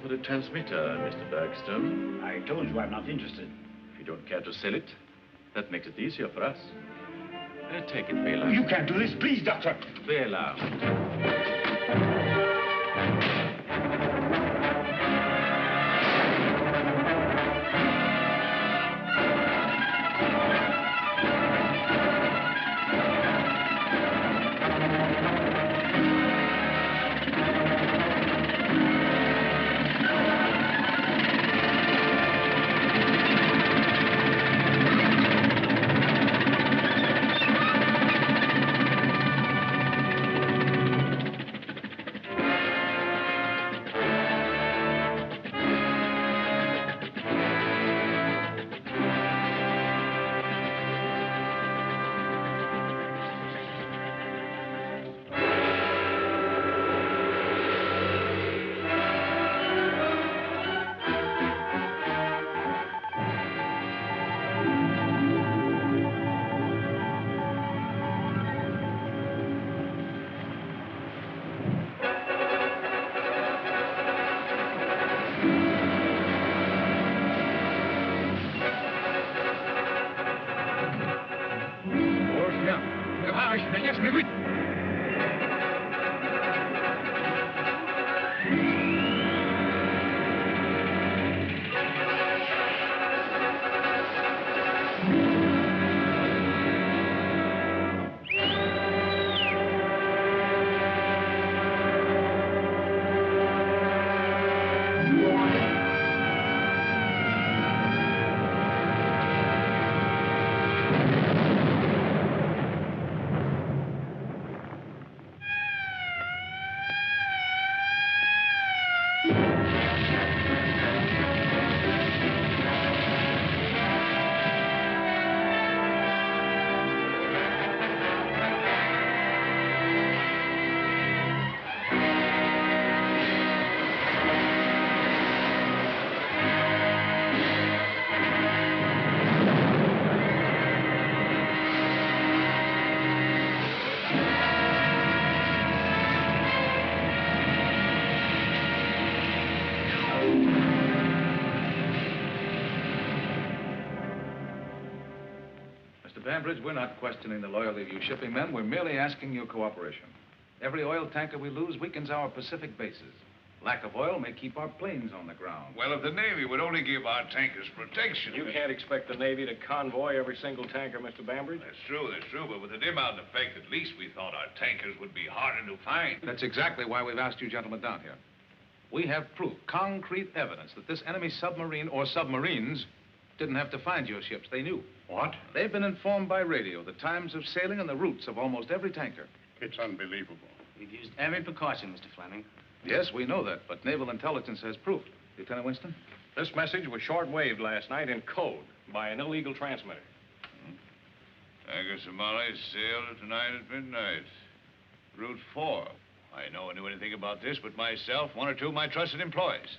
for the transmitter, Mr. Bergstrom. I told you I'm not interested. If you don't care to sell it, that makes it easier for us. Take it, Bela. You can't do this. Please, Doctor. Bela. Bambridge, we're not questioning the loyalty of you shipping men. We're merely asking your cooperation. Every oil tanker we lose weakens our Pacific bases. Lack of oil may keep our planes on the ground. Well, if the Navy would only give our tankers protection... You can't expect the Navy to convoy every single tanker, Mr. Bambridge. That's true, but with the dim out effect, at least we thought our tankers would be harder to find. That's exactly why we've asked you gentlemen down here. We have proof, concrete evidence, that this enemy submarine or submarines didn't have to find your ships. They knew. What? They've been informed by radio the times of sailing and the routes of almost every tanker. It's unbelievable. We've used every precaution, Mr. Fleming. Yes, we know that, but naval intelligence has proof. Lieutenant Winston? This message was shortwaved last night in code by an illegal transmitter. Tanker Somali sailed tonight at midnight. Route 4. I know knew anything about this but myself, one or two of my trusted employees.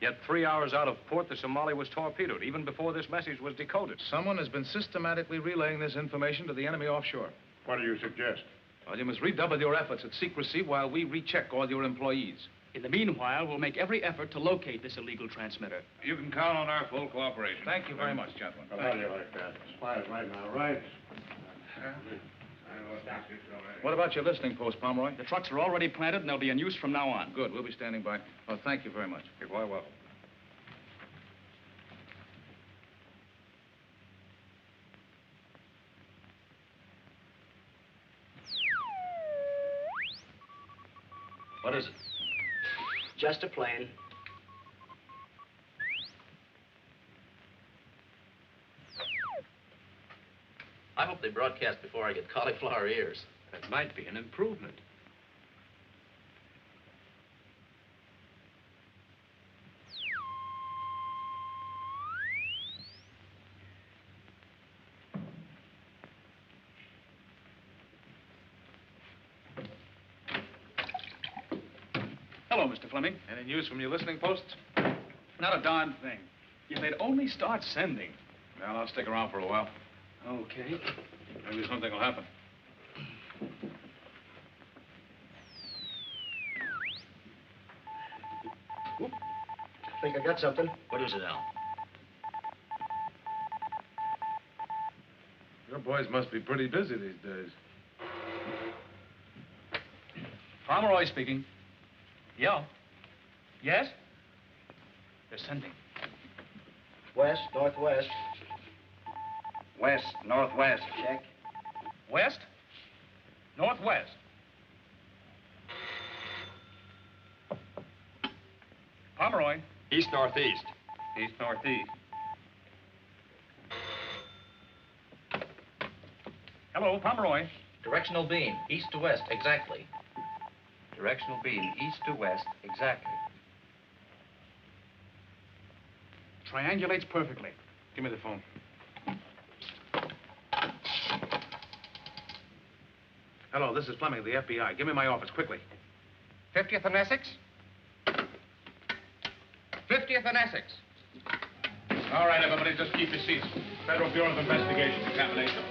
Yet 3 hours out of port, the Somali was torpedoed, even before this message was decoded. Someone has been systematically relaying this information to the enemy offshore. What do you suggest? Well, you must redouble your efforts at secrecy while we recheck all your employees. In the meanwhile, we'll make every effort to locate this illegal transmitter. You can count on our full cooperation. Thank you very much, gentlemen. How do you like that? Spies right now, right? What about your listening post, Pomeroy? The trucks are already planted, and they'll be in use from now on. Good. We'll be standing by. Oh, thank you very much. You're quite welcome. What is it? Just a plane. I hope they broadcast before I get cauliflower ears. That might be an improvement. Hello, Mr. Fleming. Any news from your listening posts? Not a darn thing. If they'd only start sending. Well, I'll stick around for a while. Okay. Maybe something will happen. think I got something. What is it, Al? Your boys must be pretty busy these days. Pomeroy speaking. Yeah. Yes? They're sending. West, northwest. West, northwest. Check. West? Northwest. Pomeroy. East northeast. East northeast. Hello, Pomeroy. Directional beam, east to west, exactly. Directional beam, east to west, exactly. Triangulates perfectly. Give me the phone. Hello, this is Fleming of the FBI. Give me my office, quickly. 50th and Essex? 50th and Essex. All right, everybody, just keep your seats. Federal Bureau of Investigation, examination.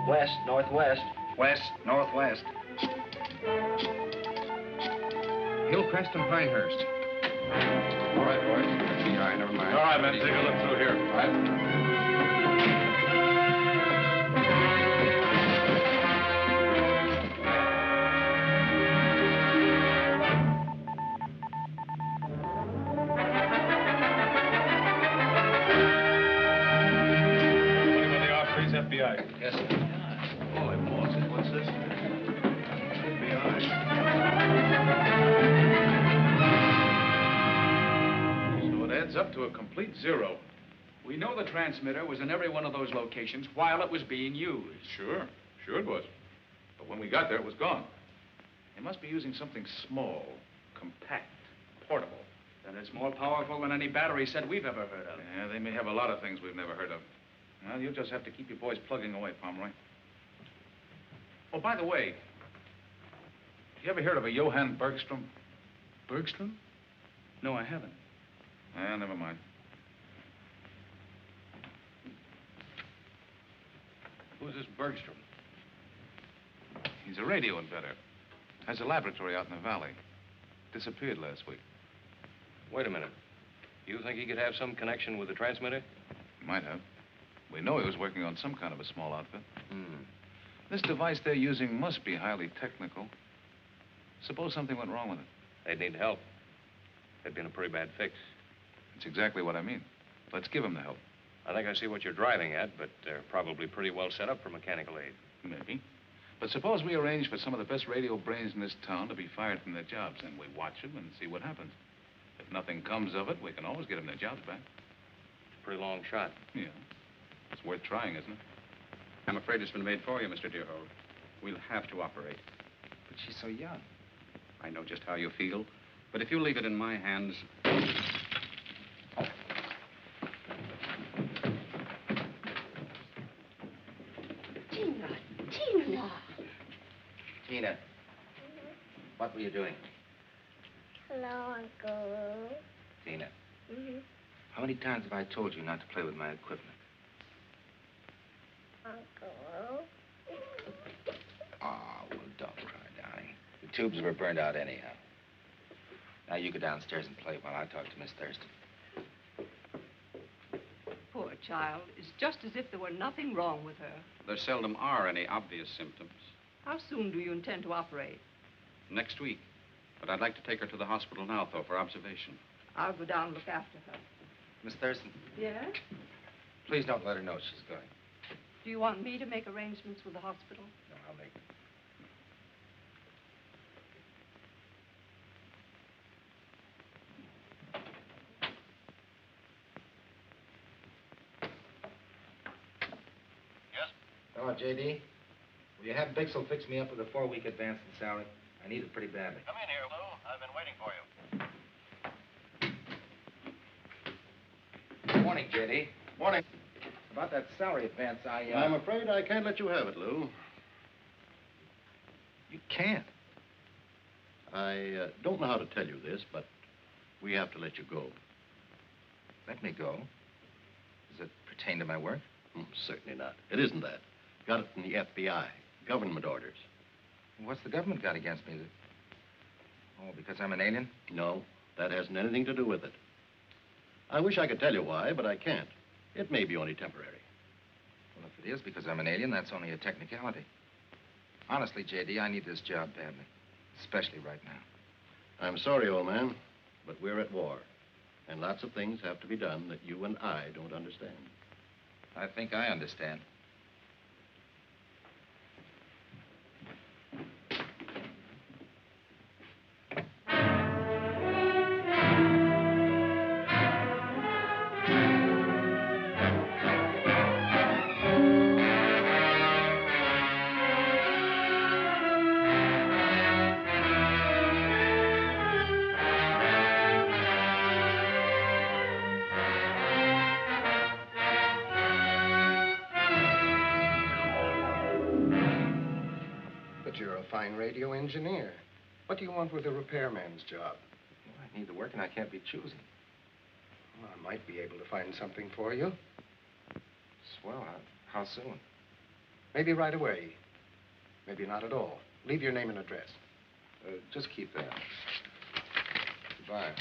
West, northwest. West, northwest. Hillcrest and Pinehurst. All right, boys. FBI, never mind. All right, men, take a look through here. All right. Somebody with the off-freeze FBI. Yes, sir. Holy Moses, what's this? So it adds up to a complete zero. We know the transmitter was in every one of those locations while it was being used. Sure it was. But when we got there, it was gone. They must be using something small, compact, portable. Then it's more powerful than any battery set we've ever heard of. Yeah, they may have a lot of things we've never heard of. Well, you'll just have to keep your boys plugging away, Pomeroy. Oh, by the way, you ever heard of a Johann Bergstrom? Bergstrom? No, I haven't. Never mind. Who's this Bergstrom? He's a radio inventor. Has a laboratory out in the valley. Disappeared last week. Wait a minute. You think he could have some connection with the transmitter? He might have. We know he was working on some kind of a small outfit. Hmm. This device they're using must be highly technical. Suppose something went wrong with it. They'd need help. It'd been a pretty bad fix. That's exactly what I mean. Let's give him the help. I think I see what you're driving at, but they're probably pretty well set up for mechanical aid. Maybe. But suppose we arrange for some of the best radio brains in this town to be fired from their jobs, and we watch them and see what happens. If nothing comes of it, we can always get them their jobs back. Pretty long shot. Yeah. It's worth trying, isn't it? I'm afraid it's been made for you, Mr. Deerhold. We'll have to operate. But she's so young. I know just how you feel, but if you leave it in my hands... Tina, what were you doing? Hello, Uncle. Tina, Mm-hmm. how many times have I told you not to play with my equipment? Uncle. Oh, well, don't cry, darling. The tubes were burned out anyhow. Now you go downstairs and play while I talk to Miss Thurston. Poor child. It's just as if there were nothing wrong with her. There seldom are any obvious symptoms. How soon do you intend to operate? Next week. But I'd like to take her to the hospital now, though, for observation. I'll go down and look after her. Miss Thurston, Yes? please don't let her know she's going. Do you want me to make arrangements with the hospital? No, I'll make them. Yes? Hello, J.D. Will you have Bixel fix me up with a 4-week advance in salary? I need it pretty badly. Come in here, Lou. I've been waiting for you. Good morning, J.D. Morning. About that salary advance, I'm afraid I can't let you have it, Lou. You can't. I don't know how to tell you this, but we have to let you go. let me go. Does it pertain to my work? Certainly not. It isn't that. Got it from the FBI. Government orders. What's the government got against me? Oh, because I'm an alien? No, that hasn't anything to do with it. I wish I could tell you why, but I can't. It may be only temporary. Well, if it is because I'm an alien, that's only a technicality. Honestly, J.D., I need this job badly. Especially right now. I'm sorry, old man, but we're at war. And lots of things have to be done that you and I don't understand. I think I understand. You're a fine radio engineer. What do you want with a repairman's job? Well, I need the work and I can't be choosy. Well, I might be able to find something for you. Swell. How soon? Maybe right away. Maybe not at all. Leave your name and address. Just keep that. Goodbye.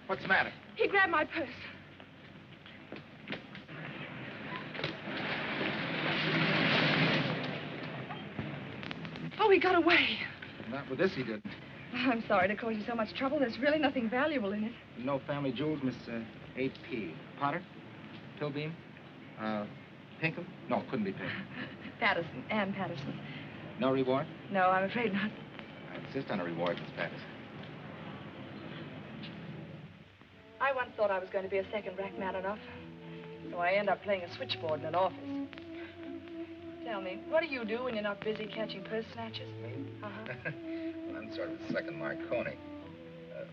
What's the matter? He grabbed my purse. Oh, he got away. Not with this, he didn't. I'm sorry to cause you so much trouble. There's really nothing valuable in it. No family jewels, Miss A.P. Potter? Pilbeam? Pinkham? No, couldn't be Pinkham. Patterson, Ann Patterson. No reward? No, I'm afraid not. I insist on a reward, Miss Patterson. I once thought I was going to be a second-rate man enough. So I end up playing a switchboard in an office. Tell me, what do you do when you're not busy catching purse snatchers? Me? Uh-huh. Well, I'm sort of a second Marconi.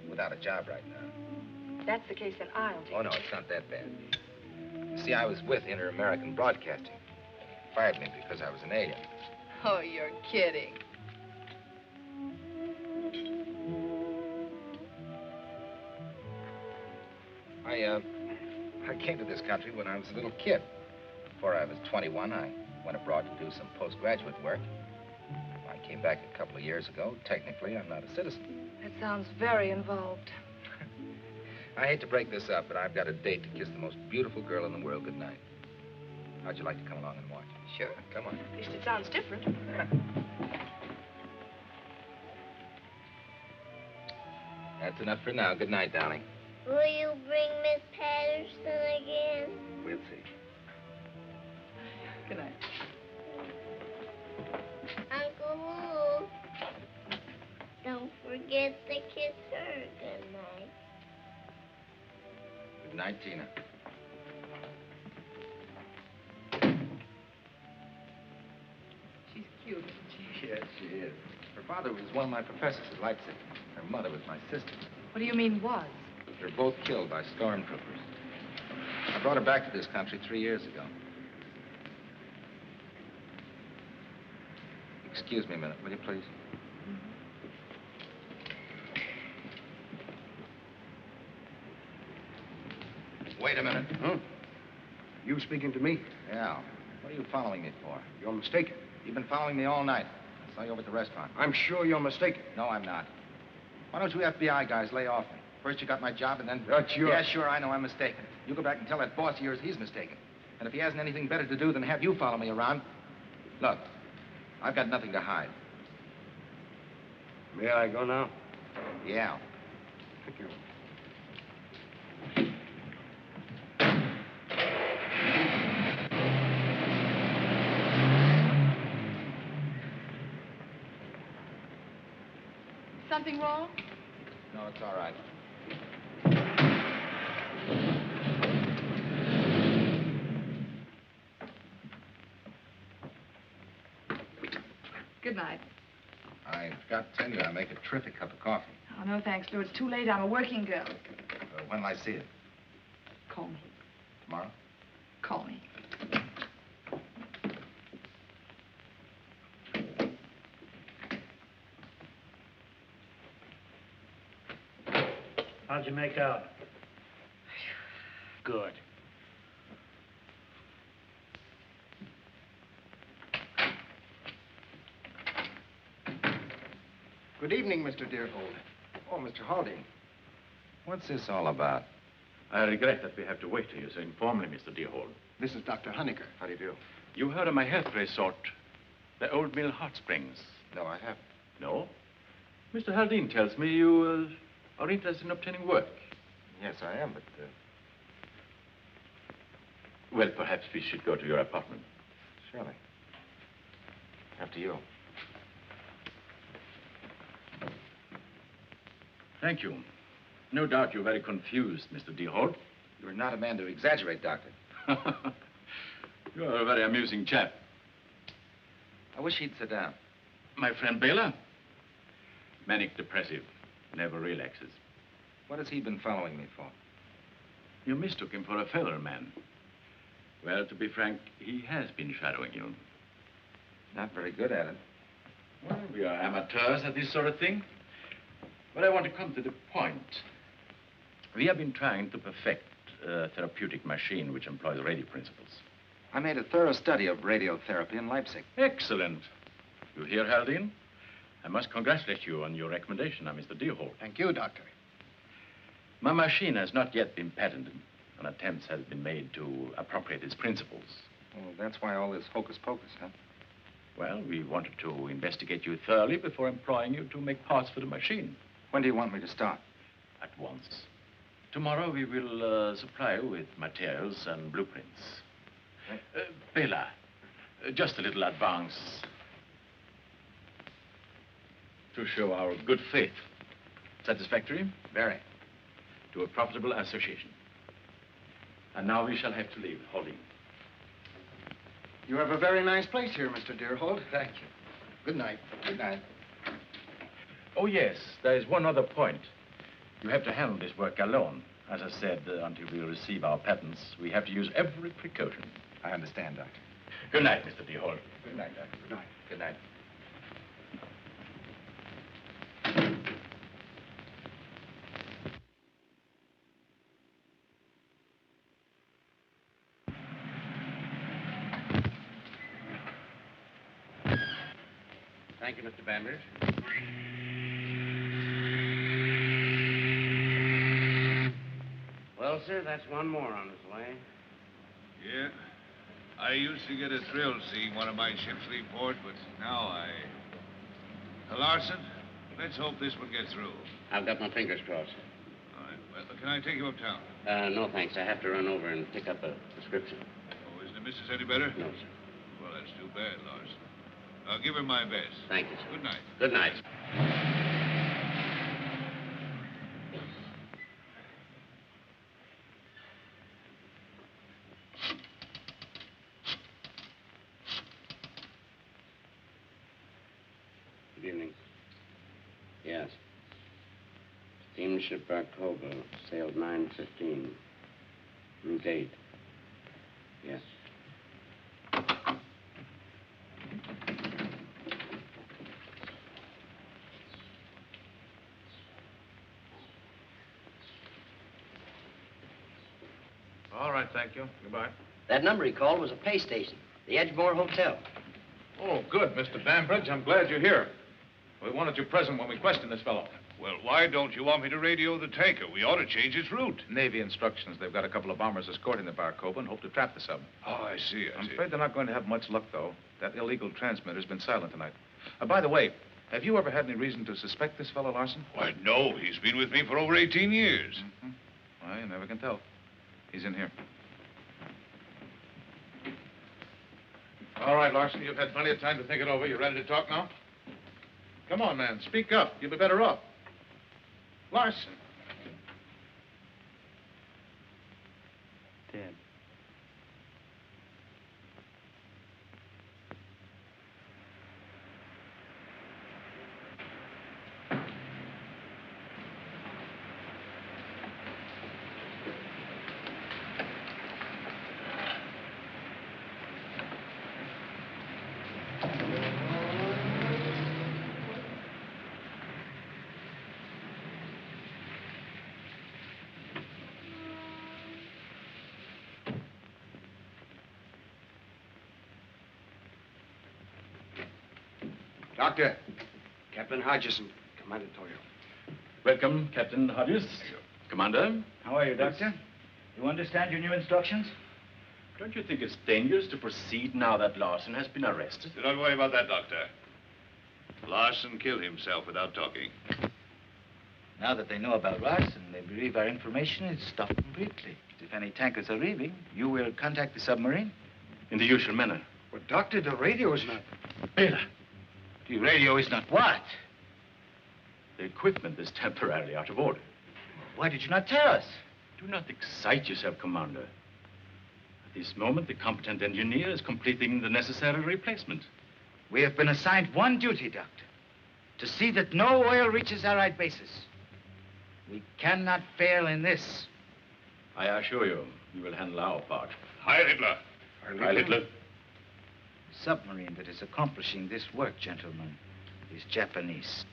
Without a job right now. That's the case, then I'll take it. Oh, no, it's not that bad. You see, I was with Inter-American Broadcasting. Fired me because I was an alien. Oh, you're kidding. I came to this country when I was a little kid. Before I was 21, I went abroad to do some postgraduate work. I came back a couple of years ago. Technically, I'm not a citizen. That sounds very involved. I hate to break this up, but I've got a date to kiss the most beautiful girl in the world goodnight. How'd you like to come along and watch? Sure. Come on. At least it sounds different. That's enough for now. Good night, darling. Will you bring Miss Patterson again? We'll see. Good night. Uncle Lou, don't forget to kiss her good night. Good night, Tina. She's cute, isn't she? Yes, she is. Her father was one of my professors at Leipzig. Her mother was my sister. What do you mean, was? They were both killed by stormtroopers. I brought her back to this country 3 years ago. Excuse me a minute, will you, please? Wait a minute. Huh? You speaking to me? Yeah. What are you following me for? You're mistaken. You've been following me all night. I saw you over at the restaurant. I'm sure you're mistaken. No, I'm not. Why don't you FBI guys lay off me? First you got my job and then... That's your... Yeah, sure, I know I'm mistaken. You go back and tell that boss of yours he's mistaken. And if he hasn't anything better to do than have you follow me around... Look, I've got nothing to hide. May I go now? Yeah. Thank you. Something wrong? No, it's all right. Good night. I forgot to tell you, I make a terrific cup of coffee. Oh, no, thanks, Lou. It's too late. I'm a working girl. When will I see it? Call me. Tomorrow? Call me. How'd you make out? Good. Good evening, Mr. Deerhold. Oh, Mr. Haldane. What's this all about? I regret that we have to wait here so informally, Mr. Deerhold. This is Dr. Honecker. How do you do? You heard of my health resort, the Old Mill Hot Springs? No, I haven't. No? Mr. Haldane tells me you are interested in obtaining work. Yes, I am, but... Well, perhaps we should go to your apartment. Surely. After you. Thank you. No doubt you're very confused, Mr. Deerhold. You're not a man to exaggerate, Doctor. You're a very amusing chap. I wish he'd sit down. My friend Baylor? Manic depressive. Never relaxes. What has he been following me for? You mistook him for a feather man. Well, to be frank, he has been shadowing you. Not very good at it. Well, we are amateurs at this sort of thing. But I want to come to the point. We have been trying to perfect a therapeutic machine which employs radio principles. I made a thorough study of radiotherapy in Leipzig. Excellent. You hear, Haldane? I must congratulate you on your recommendation, Mr. Deerhold. Thank you, Doctor. My machine has not yet been patented, and attempts have been made to appropriate its principles. Well, that's why all this hocus pocus, huh? Well, we wanted to investigate you thoroughly before employing you to make parts for the machine. When do you want me to start? At once. Tomorrow we will supply you with materials and blueprints. Bela, just a little advance to show our good faith. Satisfactory? Very. To a profitable association. And now we shall have to leave, Haldane. You have a very nice place here, Mr. Deerhold. Thank you. Good night. Good night. Oh, yes, there is one other point. You have to handle this work alone. As I said, until we receive our patents, we have to use every precaution. I understand, Doctor. Good night, Mr. Deerhold. Good night, Doctor. Good night. Good night. Thank you, Mr. Bambridge. Well, sir, that's one more on his way. Yeah. I used to get a thrill seeing one of my ships leave port, but now Larson, let's hope this one gets through. I've got my fingers crossed. All right. Well, can I take you uptown? No, thanks. I have to run over and pick up a prescription. Oh, isn't the missus any better? No, sir. Well, that's too bad, Larson. I'll give her my best. Thank you, sir. Good night. Good night. Good evening. Yes. Steamship Barcova, sailed 9:15. Route 8. Yes. All right, thank you. Goodbye. That number he called was a pay station, the Edgemore Hotel. Oh, good, Mr. Bambridge. I'm glad you're here. We wanted you present when we questioned this fellow. Well, why don't you want me to radio the tanker? We ought to change its route. Navy instructions. They've got a couple of bombers escorting the Barcova and hope to trap the sub. Oh, I see. I'm afraid they're not going to have much luck, though. That illegal transmitter's been silent tonight. By the way, have you ever had any reason to suspect this fellow, Larson? Why, no. He's been with me for over 18 years. Mm-hmm. Well, you never can tell. He's in here. All right, Larson, you've had plenty of time to think it over. You ready to talk now? Come on, man. Speak up. You'll be better off. Larson. Dead. Doctor, Captain Hodgson, Commander Toyo. Welcome, Captain Hodges. Commander. How are you, Doctor? You understand your new instructions? Don't you think it's dangerous to proceed now that Larson has been arrested? Do not worry about that, Doctor. Larson killed himself without talking. Now that they know about Larson, they believe our information is stopped completely. If any tankers are leaving, you will contact the submarine? In the usual manner. But, Doctor, the radio is not... Bill, the radio is not what? The equipment is temporarily out of order. Why did you not tell us? Do not excite yourself, Commander. At this moment, the competent engineer is completing the necessary replacement. We have been assigned one duty, Doctor. To see that no oil reaches Allied bases. We cannot fail in this. I assure you, we will handle our part. Heil Hitler. Heil Hitler. The submarine that is accomplishing this work, gentlemen, is Japanese.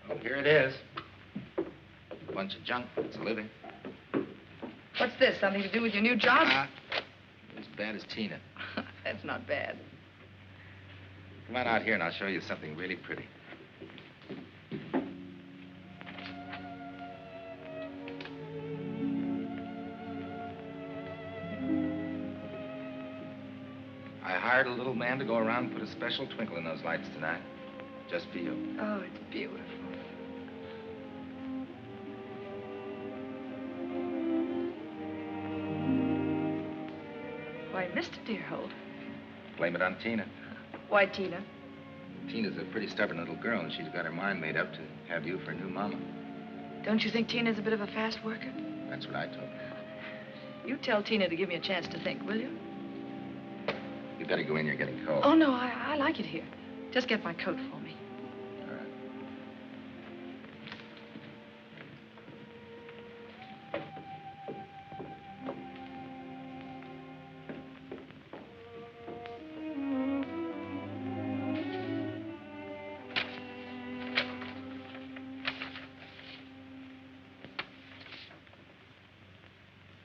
Oh, here it is. A bunch of junk. It's a living. What's this? Something to do with your new job? As bad as Tina. That's not bad. Come on out here and I'll show you something really pretty. I hired a little man to go around and put a special twinkle in those lights tonight. Just for you. Oh, it's beautiful. Why, Mr. Deerhold. Blame it on Tina. Why, Tina? Tina's a pretty stubborn little girl, and she's got her mind made up to have you for a new mama. Don't you think Tina's a bit of a fast worker? That's what I told her. You tell Tina to give me a chance to think, will you? You better go in, you're getting cold. Oh, no, I like it here. Just get my coat for me. All right.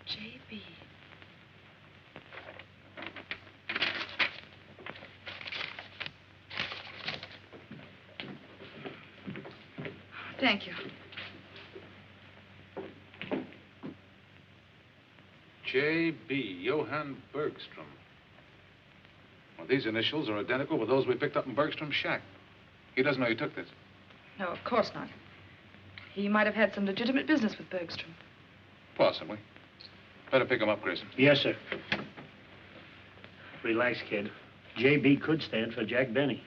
J.B. Thank you. J.B. Johann Bergstrom. Well, these initials are identical with those we picked up in Bergstrom's shack. He doesn't know you took this. No, of course not. He might have had some legitimate business with Bergstrom. Possibly. Better pick him up, Grayson. Yes, sir. Relax, kid. J.B. could stand for Jack Benny.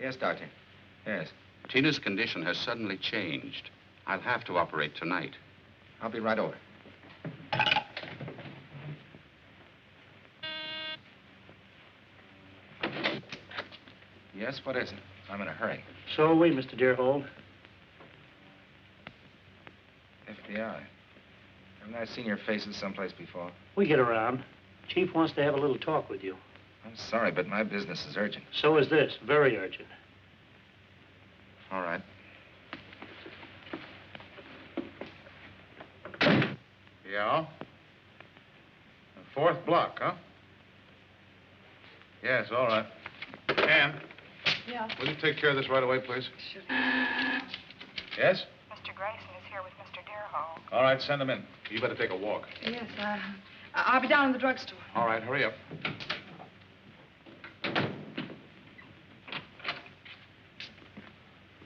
Yes, Doctor. Yes. Tina's condition has suddenly changed. I'll have to operate tonight. I'll be right over. Yes, what is it? I'm in a hurry. So are we, Mr. Deerhold. FBI. Haven't I seen your faces someplace before? We get around. Chief wants to have a little talk with you. I'm sorry, but my business is urgent. So is this. Very urgent. All right. Yeah? The fourth block, huh? Yes, all right. Ann, Yeah. will you take care of this right away, please? Sure. Yes? Mr. Grayson is here with Mr. Deerhold. All right, send him in. You better take a walk. Yes, I'll be down in the drugstore. All right, hurry up.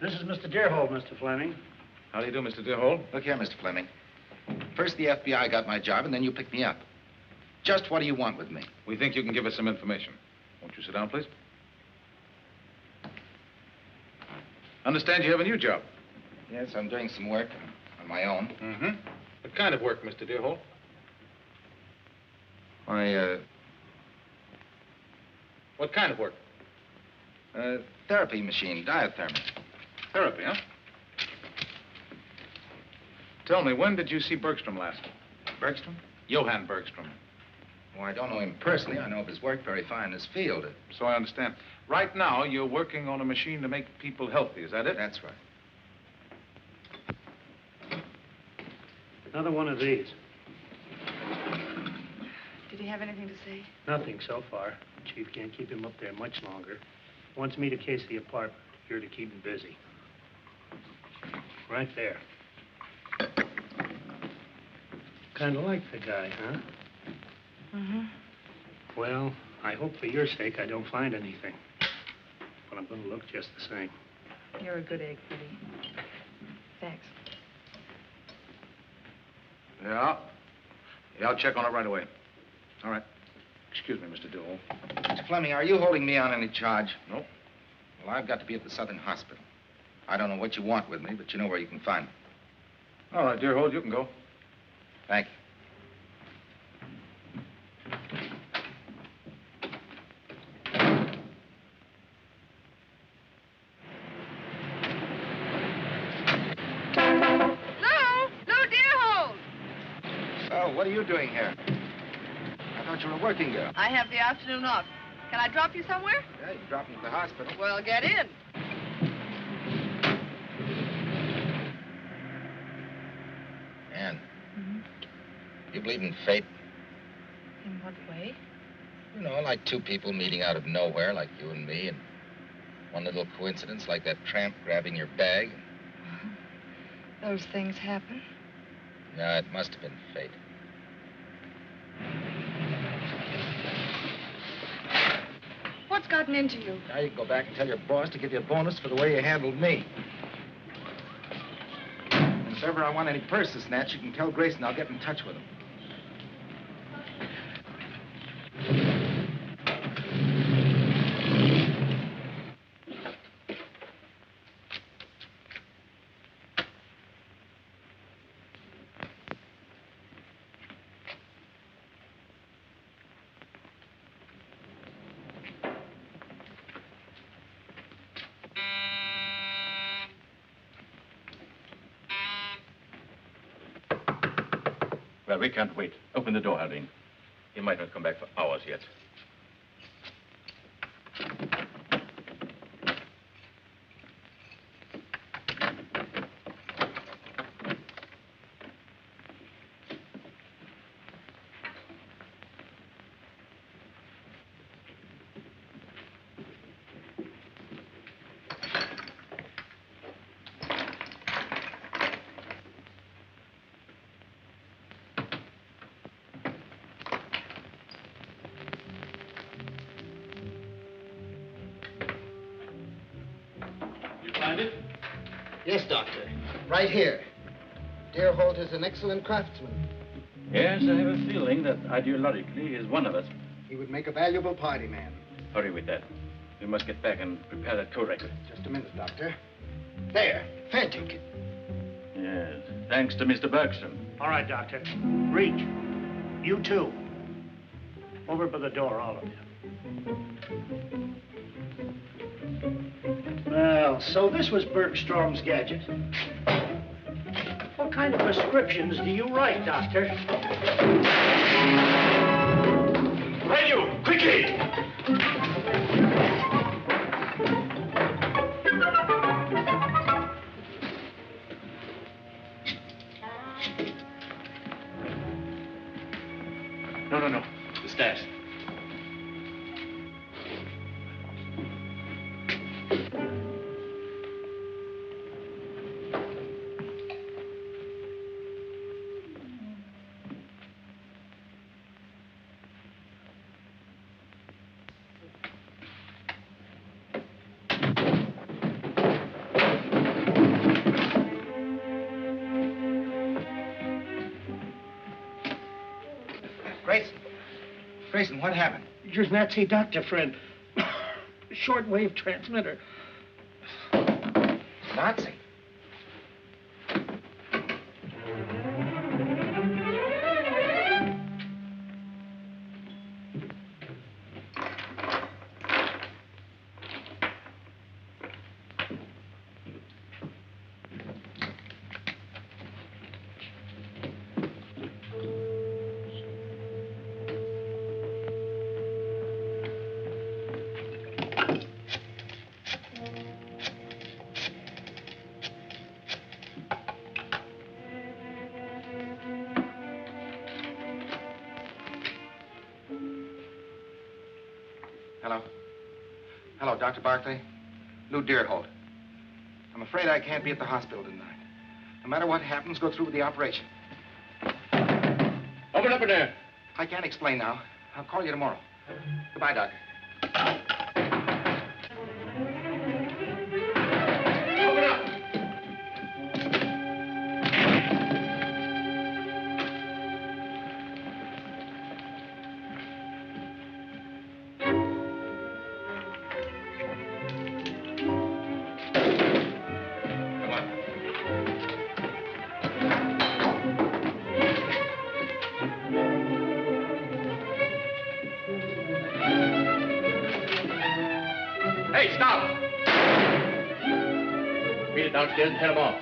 This is Mr. Deerhold, Mr. Fleming. How do you do, Mr. Deerhold? Look here, Mr. Fleming. First the FBI got my job, and then you picked me up. Just what do you want with me? We think you can give us some information. Won't you sit down, please? Understand you have a new job. Yes, I'm doing some work on my own. Mm-hmm. What kind of work, Mr. Deerhold? What kind of work? Therapy machine, diathermy. Therapy, huh? Tell me, when did you see Bergstrom last? Bergstrom? Johann Bergstrom. Well, I don't know him personally. I know of his work very fine in his field. So I understand. Right now, you're working on a machine to make people healthy. Is that it? That's right. Another one of these. Did he have anything to say? Nothing so far. Chief can't keep him up there much longer. Wants me to case the apartment. Here to keep him busy. Right there. Kind of like the guy, huh? Mm-hmm. Well, I hope for your sake I don't find anything. But I'm going to look just the same. You're a good egg, Freddie. Thanks. Yeah? Yeah, I'll check on it right away. All right. Excuse me, Mr. Dewey. Mr. Fleming, are you holding me on any charge? Nope. Well, I've got to be at the Southern Hospital. I don't know what you want with me, but you know where you can find me. All right, dear Hold, you can go. Thank you. Oh, what are you doing here? I thought you were working here. I have the afternoon off. Can I drop you somewhere? Yeah, you dropped me at the hospital. Well, get in. Ann, you believe in fate? In what way? You know, like two people meeting out of nowhere, like you and me, and one little coincidence, like that tramp grabbing your bag. Those things happen. No, it must have been fate. What's gotten into you? Now you can go back and tell your boss to give you a bonus for the way you handled me. And if ever I want any purses snatched, you can tell Grayson I'll get in touch with him. Well, we can't wait. Open the door, Haldane. He might not come back for hours yet. Find it? Yes, Doctor. Right here. Dear Holt is an excellent craftsman. Yes, I have a feeling that ideologically he's one of us. He would make a valuable party man. Hurry with that. We must get back and prepare that code record. Just a minute, Doctor. There. Fair ticket. Yes, thanks to Mr. Bergstrom. All right, Doctor. Reach. You too. Over by the door, all of you. Well, so this was Bergstrom's gadget. What kind of prescriptions do you write, Doctor? Radio, quickly! No. The stairs. Grayson, what happened? Your Nazi doctor friend. Shortwave transmitter. Nazi? Hello? Hello, Dr. Barclay? Lou Deerholt. I'm afraid I can't be at the hospital tonight. No matter what happens, go through with the operation. Open up in there. I can't explain now. I'll call you tomorrow. Goodbye, Doctor. Open up. Hey, stop! Beat it downstairs and head him off.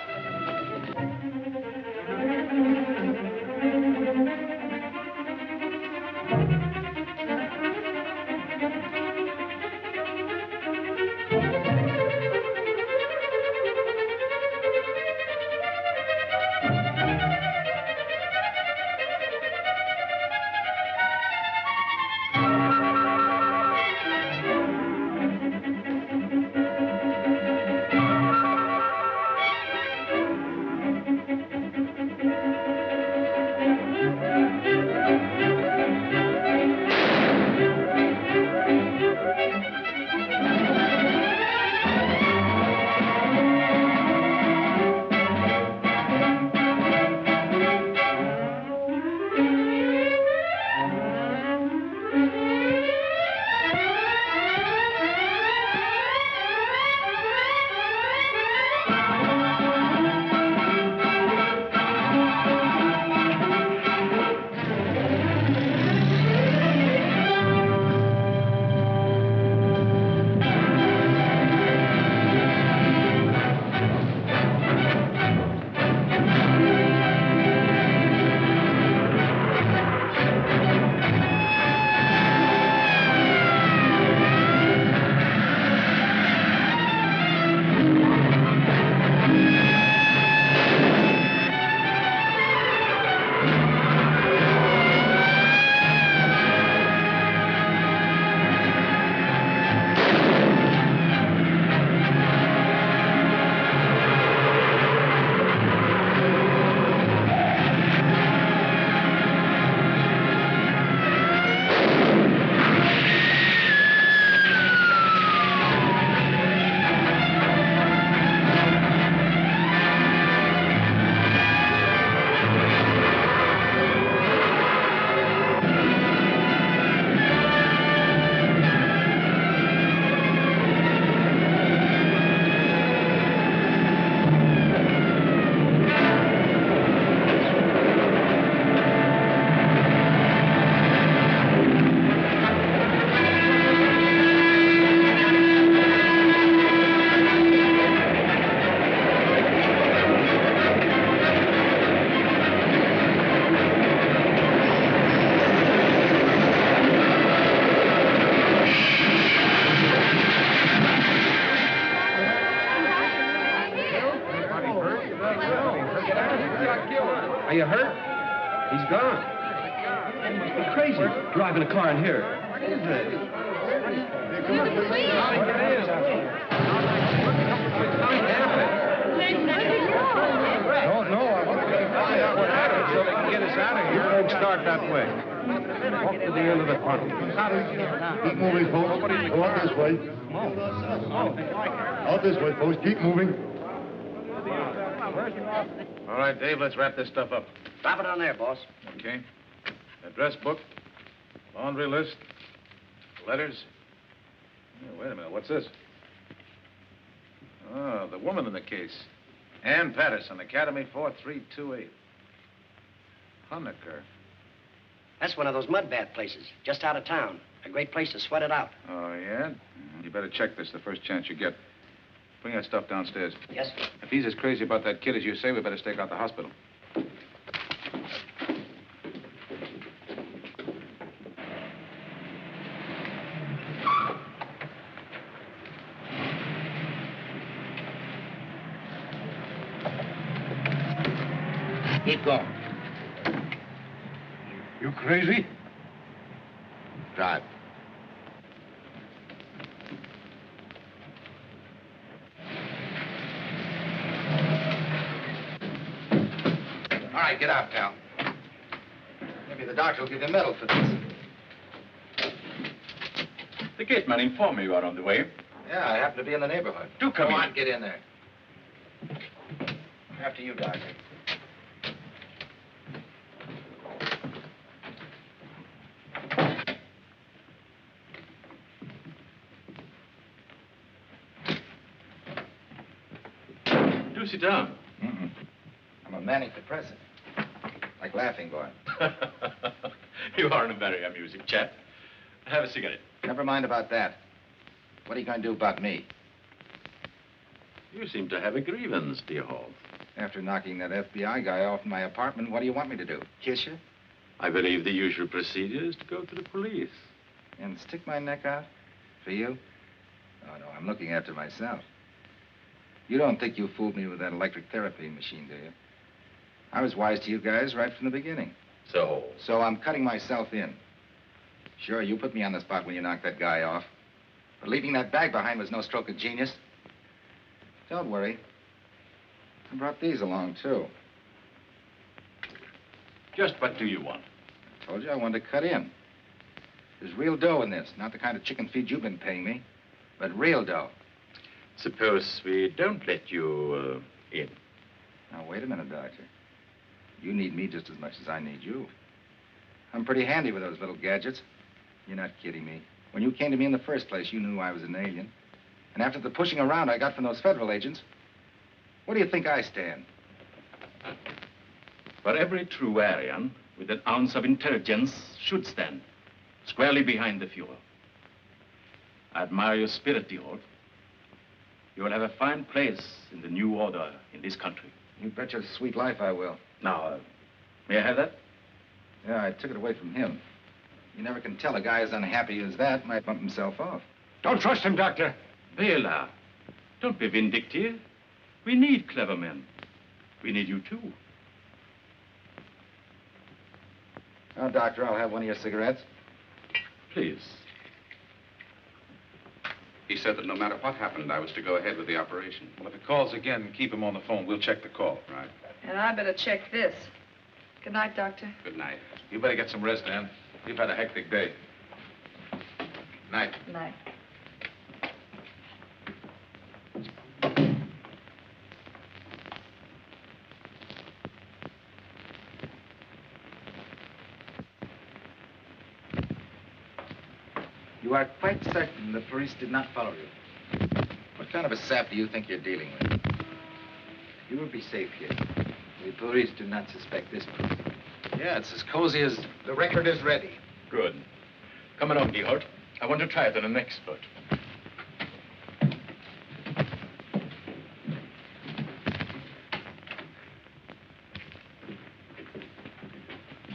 Are you hurt? He's gone. You must be crazy, driving a car in here. What is it? Don't know. I want to find out what happened so they can get us out of here. Don't start that way. Walk to the end of the tunnel. Keep moving, folks. Go out this way. Out this way, folks. Keep moving. All right, Dave, let's wrap this stuff up. Drop it on there, boss. Okay. Address book, laundry list, letters. Oh, wait a minute, what's this? Oh, the woman in the case. Ann Patterson, Academy 4328. Honecker. That's one of those mud bath places, just out of town. A great place to sweat it out. Oh, yeah? You better check this the first chance you get. Bring that stuff downstairs. Yes, sir. If he's as crazy about that kid as you say, we better stake out the hospital. Keep going. You crazy? Drive. right, get out, pal. Maybe the doctor will give you a medal for this. The gateman informed me you are on the way. Yeah, I happen to be in the neighborhood. Do come in. in. On, get in there. After you, doctor. Do sit down. I'm a manic depressive. Like Laughing Boy. You are a very amusing chap. Have a cigarette. Never mind about that. What are you going to do about me? You seem to have a grievance, dear Holt. After knocking that FBI guy off in my apartment, what do you want me to do? Kiss you? I believe the usual procedure is to go to the police. And stick my neck out? For you? Oh, no, I'm looking after myself. You don't think you fooled me with that electric therapy machine, do you? I was wise to you guys right from the beginning. So I'm cutting myself in. Sure, you put me on the spot when you knocked that guy off. But leaving that bag behind was no stroke of genius. Don't worry. I brought these along, too. just what do you want? I told you I wanted to cut in. There's real dough in this. Not the kind of chicken feed you've been paying me, but real dough. Suppose we don't let you in. Now, wait a minute, Doctor. You need me just as much as I need you. I'm pretty handy with those little gadgets. You're not kidding me. When you came to me in the first place, you knew I was an alien. And after the pushing around I got from those federal agents, what do you think I stand? For every true Aryan with an ounce of intelligence should stand squarely behind the Fuhrer. I admire your spirit, dear Holt. You will have a fine place in the new order in this country. You bet your sweet life I will. Now, may I have that? Yeah, I took it away from him. You never can tell a guy as unhappy as that might bump himself off. Don't trust him, Doctor. Bela, don't be vindictive. We need clever men. We need you, too. Now, Doctor, I'll have one of your cigarettes. Please. He said that no matter what happened, I was to go ahead with the operation. Well, if he calls again, keep him on the phone. We'll check the call. Right. And I better check this. Good night, Doctor. Good night. You better get some rest, Ann. You've had a hectic day. Night. Good night. You are quite certain the police did not follow you? What kind of a sap do you think you're dealing with? You will be safe here. The police do not suspect this person. Yeah, it's as cozy as the record is ready. Good. Come along, dear Holt. I want to try it on an expert.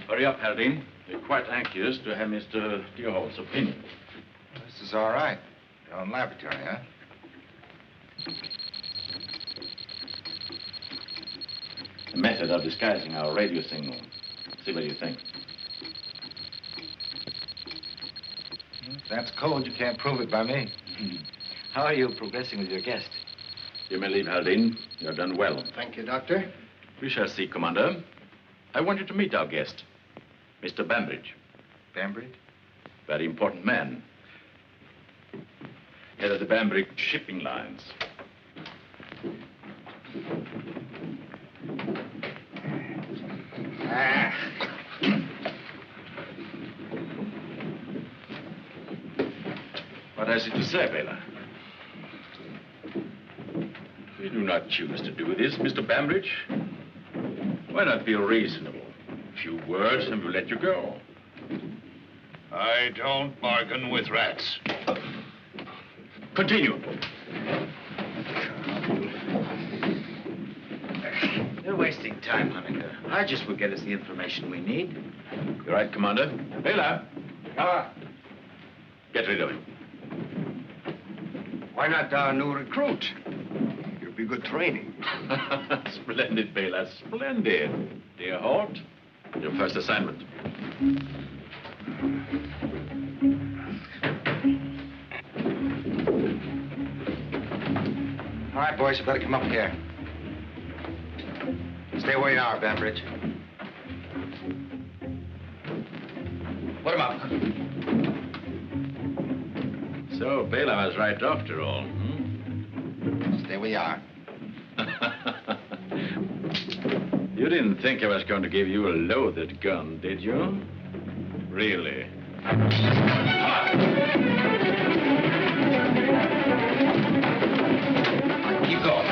Hurry up, Haldane. We're quite anxious to have Mr. Deerholt's opinion. This is all right. Your own laboratory, huh? A method of disguising our radio signal. See what you think. If that's code, you can't prove it by me. How are you progressing with your guest? You may leave, Haldane. You have done well. Thank you, Doctor. We shall see, Commander. I want you to meet our guest, Mr. Bambridge. Bambridge? Very important man. Head of the Bambridge shipping lines. What has he to say, Bela? We do not choose to do this, Mr. Bambridge. Why not be reasonable? A few words and we'll let you go. I don't bargain with rats. Continue. You're wasting time, Hunniker. Hodges will get us the information we need. You're right, Commander. Bela. Get rid of him. Why not our new recruit? It'll be good training. Splendid, Bela. Splendid. Dear Holt, your first assignment. All right, boys, you better come up here. Stay where you are, Bambridge. Put him up. So, Bela was right after all, hmm? Stay where you are. You didn't think I was going to give you a loaded gun, did you? Really? Keep going.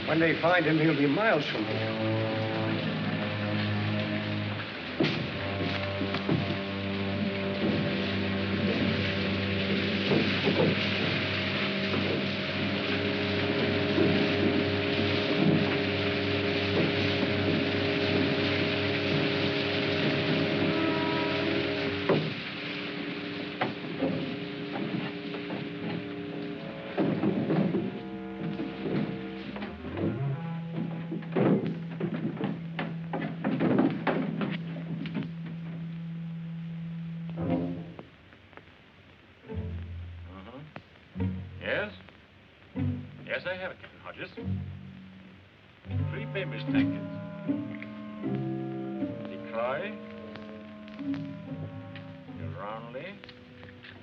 When they find him, he'll be miles from here. Yes? Yes, I have it, Captain Hodges. 3 famous tankers. The Croy, the Ronley,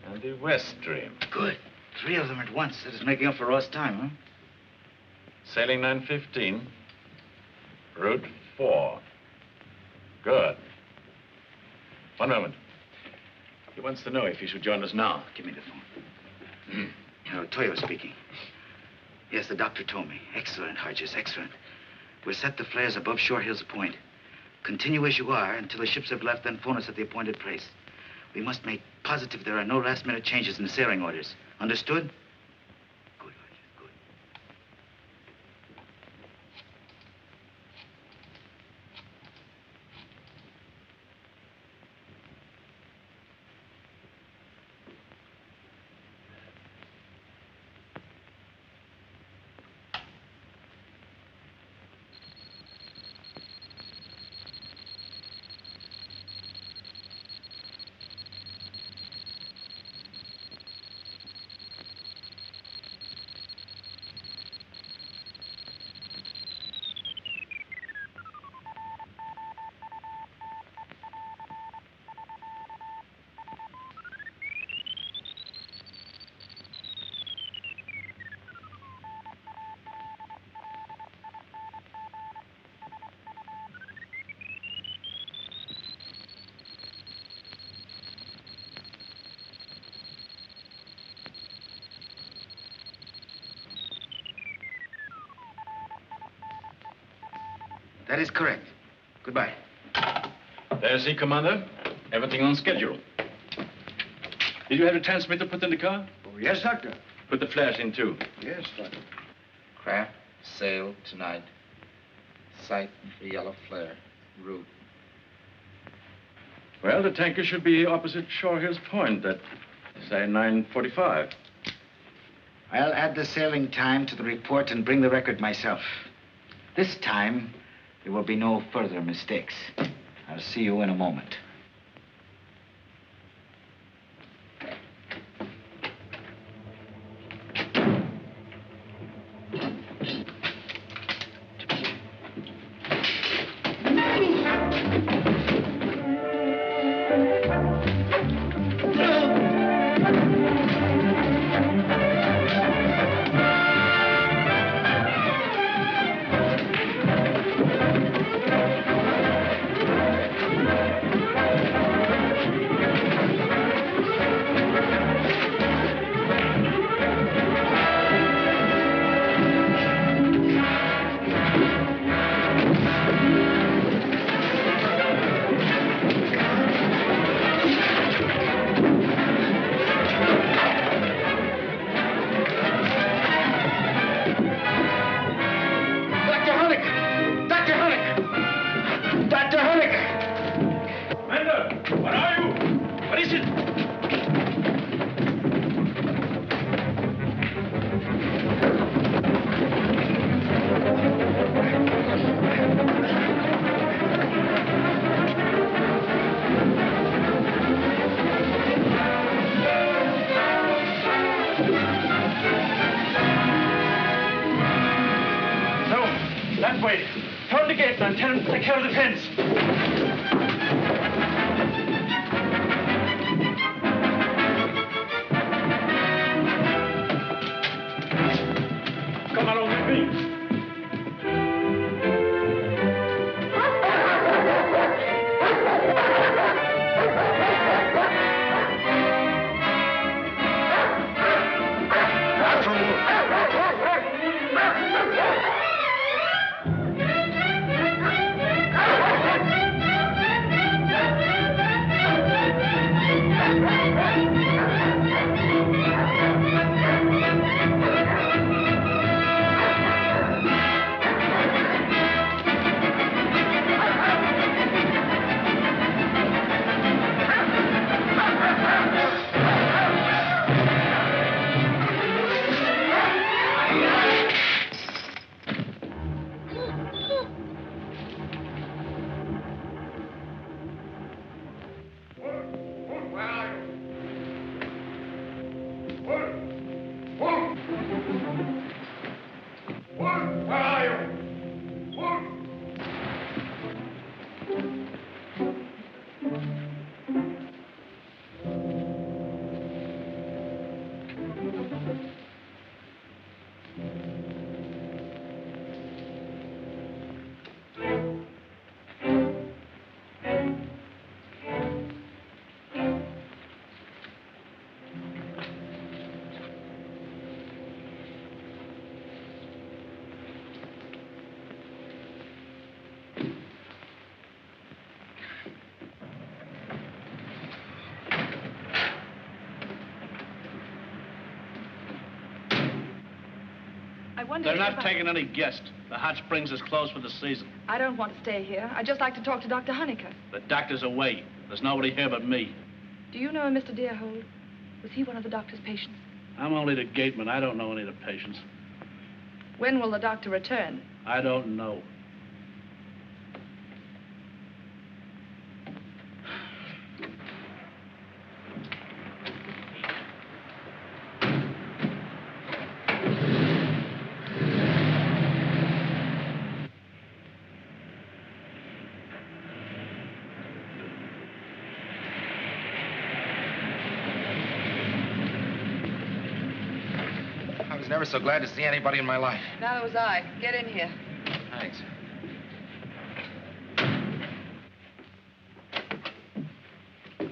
and the West Stream. Good. 3 of them at once. That is making up for lost time, huh? Sailing 9:15. Route 4. Good. One moment. He wants to know if he should join us now. Give me the phone. Toyo speaking. Yes, the doctor told me. Excellent, Hodges, excellent. We'll set the flares above Shore Hills Point. Continue as you are until the ships have left, then phone us at the appointed place. We must make positive there are no last-minute changes in the sailing orders. Understood? Good, Hodges, good. That is correct. Goodbye. There's he, Commander. Everything on schedule. Did you have the transmitter put in the car? Oh, yes, Doctor. Put the flash in, too. Yes, Doctor. Craft sail tonight. Sight for yellow flare. Route. Well, the tanker should be opposite Shore Hills Point at, say, 9:45. I'll add the sailing time to the report and bring the record myself. This time, there will be no further mistakes. I'll see you in a moment. So, that way. Turn the gate, man. Tell him to take care of the fence. Come along with me. They're not taking any guests. The hot springs is closed for the season. I don't want to stay here. I'd just like to talk to Dr. Honeycutt. The doctor's away. There's nobody here but me. Do you know Mr. Deerhold? Was he one of the doctor's patients? I'm only the gateman. I don't know any of the patients. When will the doctor return? I don't know. Never so glad to see anybody in my life. Neither was I. Get in here. Thanks.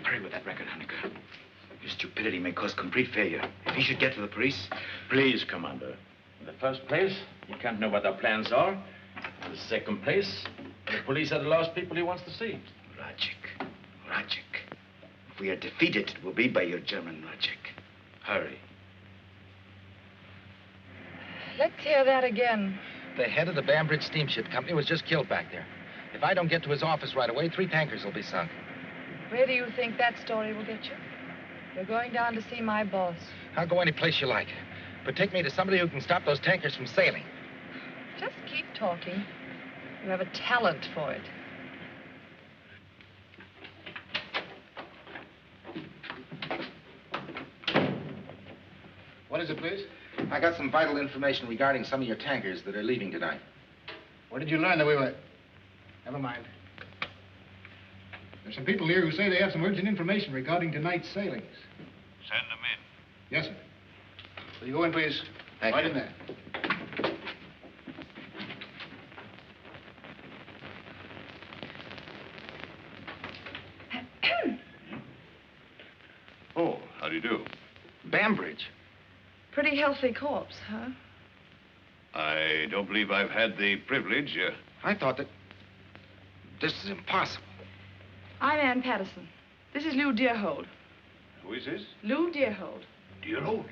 Hurry with that record, Honecker. Your stupidity may cause complete failure. If he should get to the police... Please, Commander. In the first place, he can't know what our plans are. In the second place, the police are the last people he wants to see. Logic. If we are defeated, it will be by your German logic. Hurry. Let's hear that again. The head of the Bambridge Steamship Company was just killed back there. If I don't get to his office right away, 3 tankers will be sunk. Where do you think that story will get you? You're going down to see my boss. I'll go any place you like. But take me to somebody who can stop those tankers from sailing. Just keep talking. You have a talent for it. What is it, please? I got some vital information regarding some of your tankers that are leaving tonight. Where did you learn that we were... Never mind. There's some people here who say they have some urgent information regarding tonight's sailings. Send them in. Yes, sir. Will you go in, please? Thank right you. in there. Oh, how do you do? Bambridge. Pretty healthy corpse, huh? I don't believe I've had the privilege. I thought that... This is impossible. I'm Ann Patterson. This is Lou Deerhold. Who is this? Lou Deerhold. Deerhold?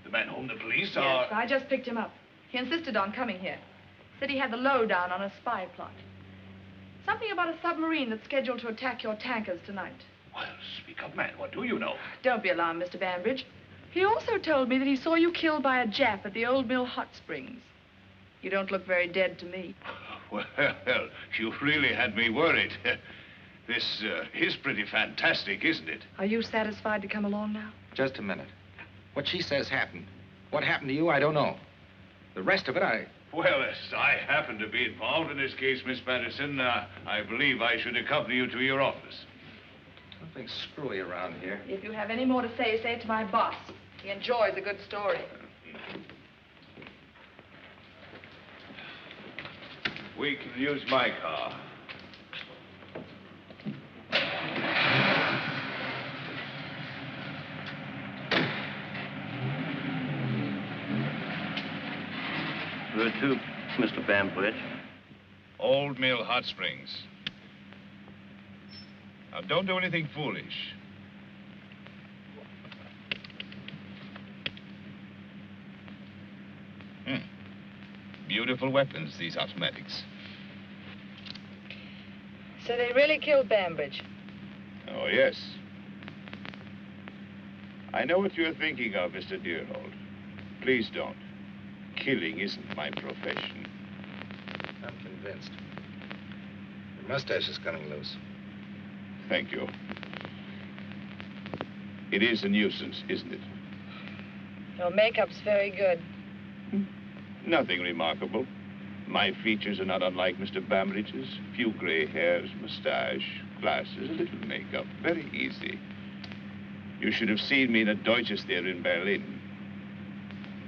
The man whom the police Yes, are... I just picked him up. He insisted on coming here. Said he had the lowdown on a spy plot. Something about a submarine that's scheduled to attack your tankers tonight. Well, speak up, man. What do you know? Don't be alarmed, Mr. Bambridge. He also told me that he saw you killed by a Jap at the Old Mill Hot Springs. You don't look very dead to me. Well, you've really had me worried. This is pretty fantastic, isn't it? Are you satisfied to come along now? Just a minute. What she says happened. What happened to you, I don't know. The rest of it, Well, as I happen to be involved in this case, Miss Patterson, I believe I should accompany you to your office. Something screwy around here. If you have any more to say it to my boss. He enjoys a good story. We can use my car. Where to, Mr. Bambridge? Old Mill Hot Springs. Now, don't do anything foolish. Beautiful weapons, these automatics. So they really killed Bambridge? Oh, yes. I know what you're thinking of, Mr. Deerhold. Please don't. Killing isn't my profession. I'm convinced. Your mustache is coming loose. Thank you. It is a nuisance, isn't it? Your makeup's very good. Nothing remarkable. My features are not unlike Mr. Bambridge's. Few gray hairs, mustache, glasses, a little makeup. Very easy. You should have seen me in a Deutsches there in Berlin.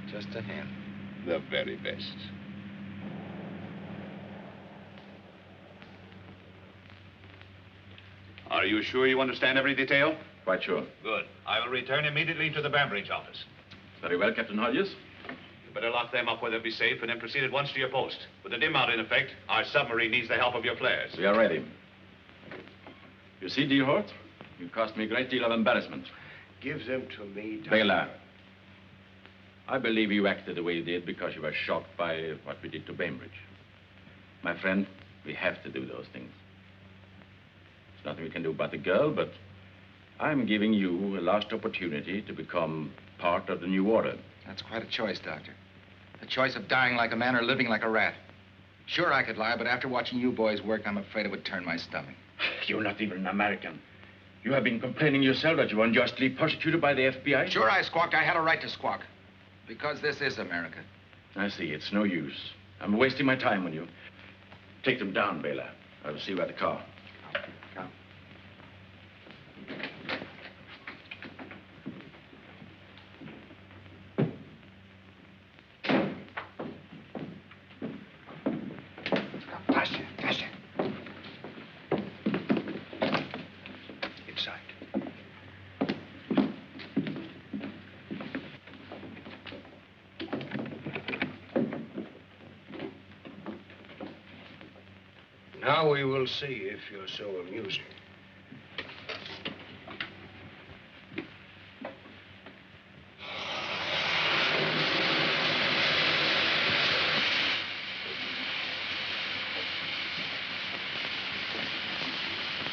Just a hand. The very best. Are you sure you understand every detail? Quite sure. Good. I will return immediately to the Bambridge office. Very well, Captain Hodges. You better lock them up where they'll be safe and then proceed at once to your post. With the dim out in effect, our submarine needs the help of your flares. We are ready. You see, Deerhort, you caused me a great deal of embarrassment. Give them to me, Doctor. Baylor, I believe you acted the way you did because you were shocked by what we did to Bainbridge. My friend, we have to do those things. There's nothing we can do about the girl, but I'm giving you a last opportunity to become part of the new order. That's quite a choice, Doctor. The choice of dying like a man or living like a rat. Sure, I could lie, but after watching you boys work, I'm afraid it would turn my stomach. You're not even an American. You have been complaining yourself that you were unjustly persecuted by the FBI. Sure, I squawked. I had a right to squawk. Because this is America. I see. It's no use. I'm wasting my time on you. Take them down, Baylor. I will see you at the car. Come. Faster, faster. Inside. Now we will see if you're so amusing.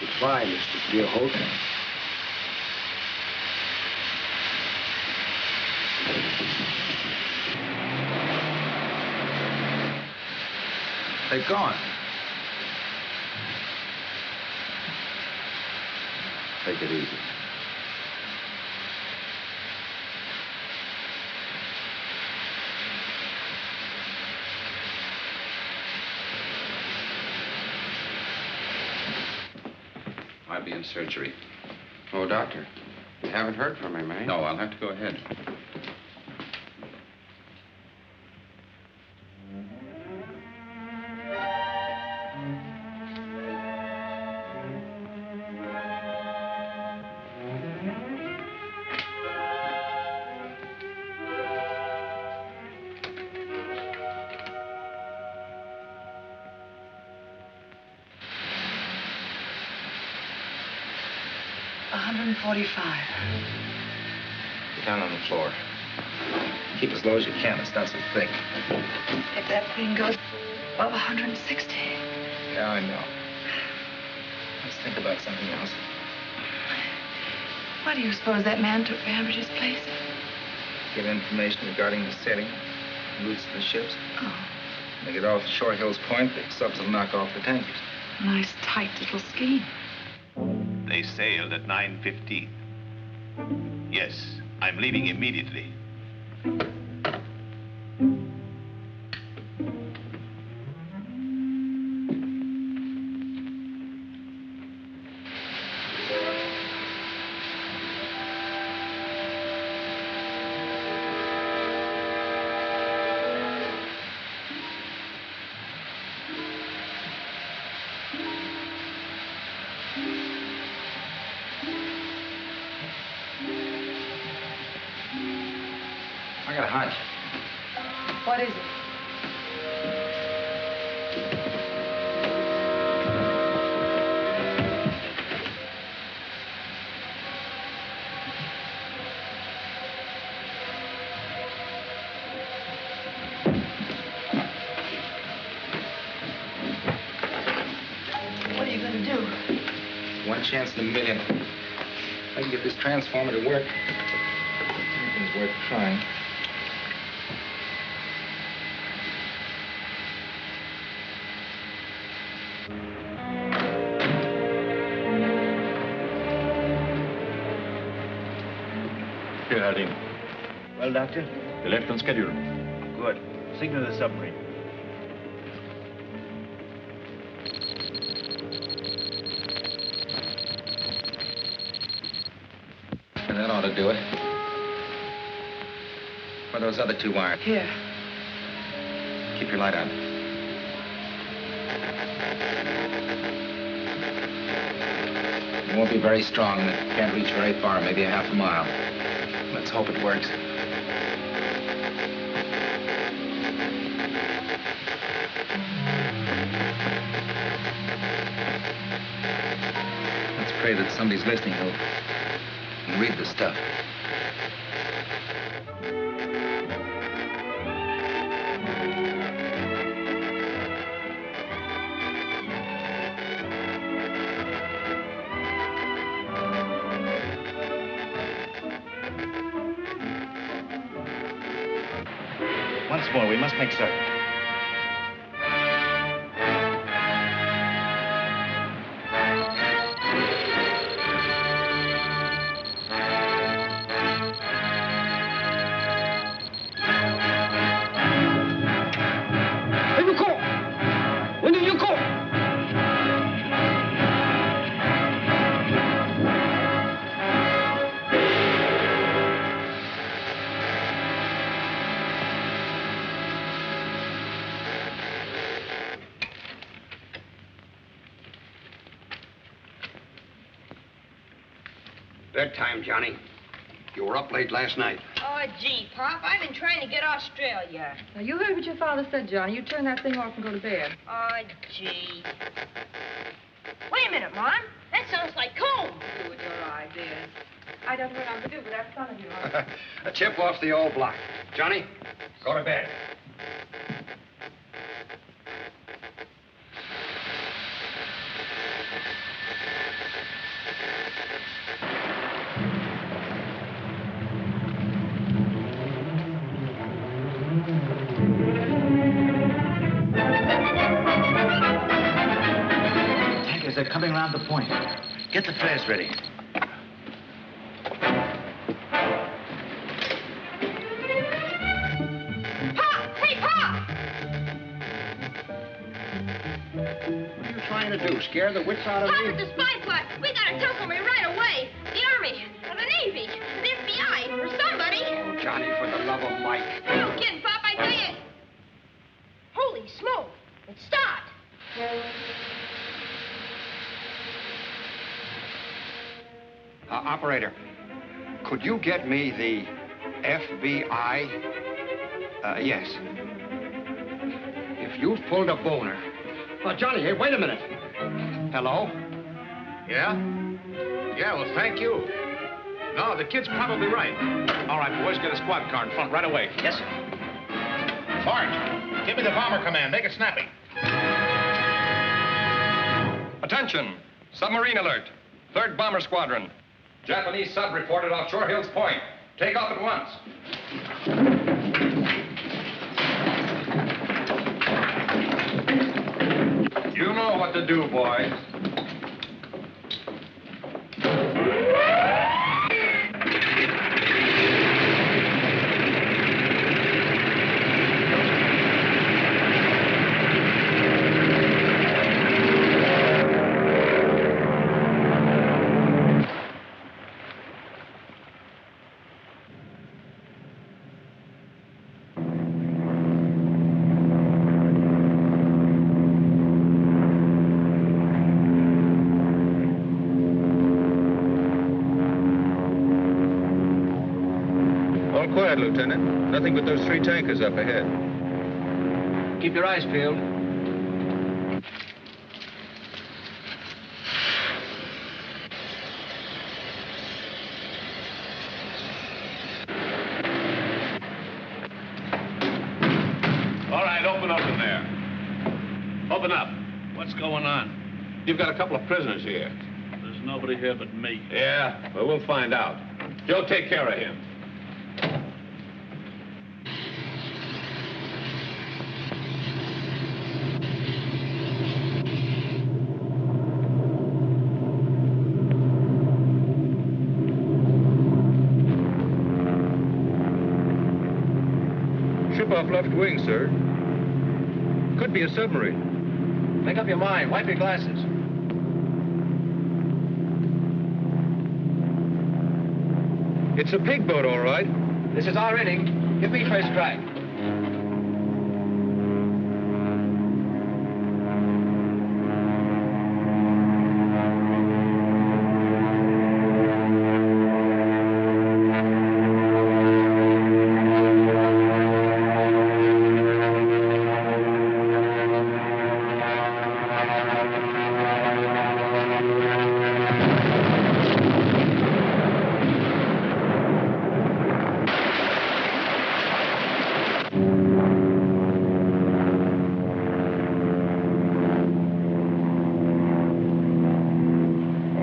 Goodbye, Mr. Deerholt. They've gone. Take it easy. I'll be in surgery. Oh, doctor, you haven't heard from him, eh? No, I'll have to go ahead. Get down on the floor. Keep as low as you can. It's not so thick. If that thing goes above 160. Yeah, I know. Let's think about something else. Why do you suppose that man took Bambridge's place? Get information regarding the setting, routes of the ships. Oh. When they get off Shore Hills Point, the subs will knock off the tankers. Nice, tight little scheme. They sailed at 9:15. Yes, I'm leaving immediately. I got a hunch. What is it? What are you going to do? One chance in a million. If I can get this transformer to work, anything's worth trying. Here, Harding. Well, Doctor? You left on schedule. Good. Signal the submarine. And that ought to do it. Where are those other two wires? Here. Keep your light on. It won't be very strong, and it can't reach very far, maybe a half a mile. Let's hope it works. Let's pray that somebody's listening who'll read the stuff. Once more, we must make certain. Bedtime, Johnny. You were up late last night. Oh, gee, Pop, I've been trying to get Australia. Now, you heard what your father said, Johnny. You turn that thing off and go to bed. Oh, gee. Wait a minute, Mom. That sounds like comb. Do with your ideas. I don't know what I'm to do with that son of yours. A chip off the old block. Johnny, go to bed. They're coming around the point. Get the flares ready. Pop! Hey, Pop! What are you trying to do? Scare the wits out of Pop, me? it's a spy plot. We gotta tackle me right away. The Army, or the Navy, the FBI, or somebody. Oh, Johnny, for the love of Mike. No kidding, Pop, I tell you. Holy smoke! It stopped. Operator, could you get me the FBI? Yes. If you've pulled a boner. Johnny, hey, wait a minute. Hello? Yeah? Yeah, well, thank you. No, the kid's probably right. All right, boys, get a squad car in front right away. Yes, sir. Sarge, give me the bomber command. Make it snappy. Attention! Submarine alert. 3rd Bomber Squadron. Japanese sub reported off Short Hills Point. Take off at once. You know what to do, boys. Nothing but those 3 tankers up ahead. Keep your eyes peeled. All right, open up in there. Open up. What's going on? You've got a couple of prisoners here. There's nobody here but me. Yeah? Well, we'll find out. Joe, take care of him. Ship off left wing, sir. Could be a submarine. Make up your mind. Wipe your glasses. It's a pig boat, all right. This is our inning. Give me first strike.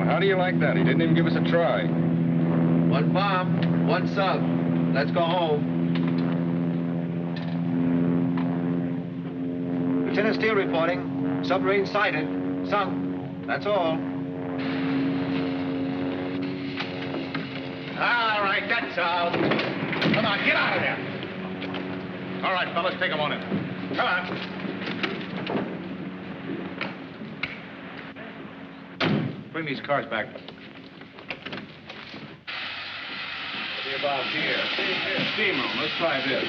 How do you like that? He didn't even give us a try. 1 bomb, 1 sub. Let's go home. Lieutenant Steele reporting. Submarine sighted. Sunk. That's all. All right, that's all. Come on, get out of there. All right, fellas, take them on in. Come on. Bring these cars back. Be about here. Steam room. Let's try this.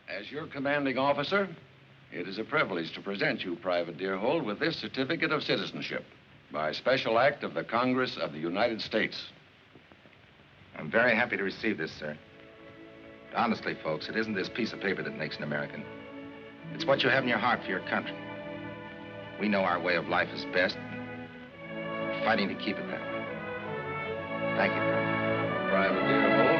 As your commanding officer, it is a privilege to present you, Private Deerhold, with this certificate of citizenship by special act of the Congress of the United States. I'm very happy to receive this, sir. Honestly, folks, it isn't this piece of paper that makes an American. It's what you have in your heart for your country. We know our way of life is best. We're fighting to keep it that way. Thank you, Private. Private Deerhold.